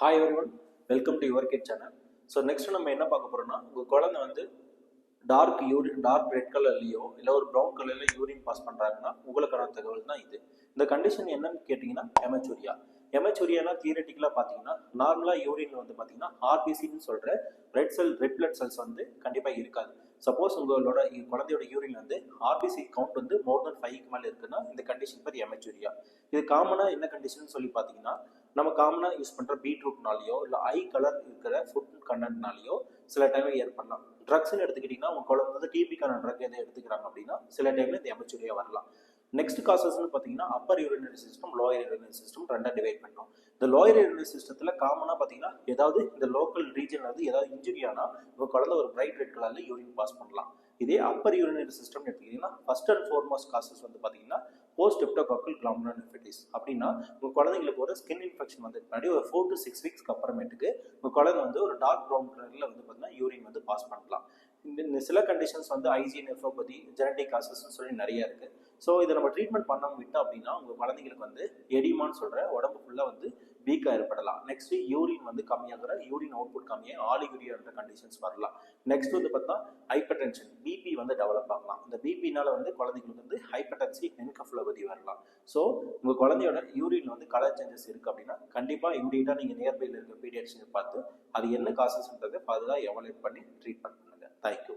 Hi everyone, welcome to your kid channel. So next நம்ம என்ன பார்க்க போறோம்னா, உங்கள் குழந்தை வந்து டார்க் ரெட் கலர்லையோ இல்லை ஒரு ப்ரௌன் கலர்ல யூரின் பாஸ் பண்ணுறாங்கன்னா உங்களுக்கான தகவல் தான் இது. இந்த கண்டிஷன் என்னன்னு கேட்டிங்கன்னா எமச்சூரியானா தியரட்டிக்கலாக பார்த்தீங்கன்னா நார்மலாக யூரின் வந்து பார்த்தீங்கன்னா ஆர்பிசின்னு சொல்கிற ரெட் பிளட் செல்ஸ் வந்து கண்டிப்பாக இருக்காது. சப்போஸ் உங்களோட குழந்தையோட யூரின் வந்து ஆர்பிசி கவுண்ட் வந்து மோர் தென் 5க்கு மேலே இருக்குன்னா இந்த கண்டிஷன் பேர் எமச்சூரியா. இது காமனாக என்ன கண்டிஷன் சொல்லி பார்த்தீங்கன்னா, நம்ம காமனாக யூஸ் பண்ணுற பீட்ரூட்னாலேயோ இல்லை ஐ கலர் இருக்கிற ஃபுட் கண்டென்ட்னாலேயோ சில டைம் ஏற்படலாம். ட்ரக்ஸ்ன்னு எடுத்துக்கிட்டிங்கன்னா உங்கள் குழந்தை வந்து டிபிக்கான ட்ரக் எதை எடுத்துக்கிறாங்க அப்படின்னா சில டைமில் இந்த எமச்சூரியா வரலாம். நெக்ஸ்ட் காசஸ்ன்னு பார்த்தீங்கன்னா upper urinary system, lower urinary system ரெண்டாக டிவைட் பண்ணோம். இந்த லோயர் யூரினரி சிஸ்டத்தில் காமனாக பார்த்தீங்கன்னா ஏதாவது இந்த லோக்கல் ரீஜன் வந்து ஏதாவது இன்ஜுரி ஆனால் உங்கள் குழந்தை ஒரு பிரைட் ரெட் கலரில் யூரின் பாஸ் பண்ணலாம். இதே அப்பர் யூரினரி சிஸ்டம் எடுத்துக்கிட்டிங்கன்னா ஃபர்ஸ்ட் அண்ட் ஃபோர்மோஸ்ட் காசஸ் வந்து பார்த்தீங்கன்னா போஸ்ட் ஸ்ட்ரெப்டோகாக்கல் கிளாமரூலோனெஃப்ரைட்டிஸ். அப்படின்னா உங்கள் குழந்தைங்களுக்கு ஒரு ஸ்கின் இன்ஃபெக்ஷன் வந்து முன்னாடி ஒரு 4 to 6 வீக்ஸ்க்கு அப்புறமேட்டுக்கு உங்கள் குழந்தை வந்து ஒரு டார்க் ப்ரௌன் கலரில் வந்து பார்த்தீங்கன்னா யூரின் வந்து பாஸ் பண்ணலாம். இந்த சில கண்டிஷன்ஸ் வந்து ஐஜிஎன், நெஃப்ரோபதி, ஜெனடிக் காசஸ்ன்னு சொல்லி நிறைய இருக்கு. ஸோ இதை நம்ம ட்ரீட்மெண்ட் பண்ணாமல் விட்டோம் அப்படின்னா உங்கள் குழந்தைங்களுக்கு வந்து எடிமான்னு சொல்கிற உடம்பு ஃபுல்லாக வந்து வீக்காக ஏற்படலாம். நெக்ஸ்ட் யூரின் வந்து கம்மியாகிற யூரின் அவுட்புட் கம்மியாக ஆலிகுரியான்ற கண்டிஷன்ஸ் வரலாம். நெக்ஸ்ட் வந்து பார்த்தா ஹைப்பர் டென்ஷன், பிபி வந்து டெவலப் ஆகலாம். இந்த பிபினால வந்து குழந்தைங்களுக்கு வந்து ஹைப்பர்டென்சி, என்கஃபலோபதி வரலாம். ஸோ உங்கள் குழந்தையோட யூரின் வந்து கலர் சேஞ்சஸ் இருக்குது அப்படின்னா கண்டிப்பாக இமீடியட்டாக நீங்கள் நியர்பையில் இருக்க பீடியாட்ரிஷனை பார்த்து அது என்ன காசஸ்ன்றதை ஃபர்தராக எவாலுவேட் பண்ணி ட்ரீட்மெண்ட் பண்ணுங்கள். தேங்க்யூ.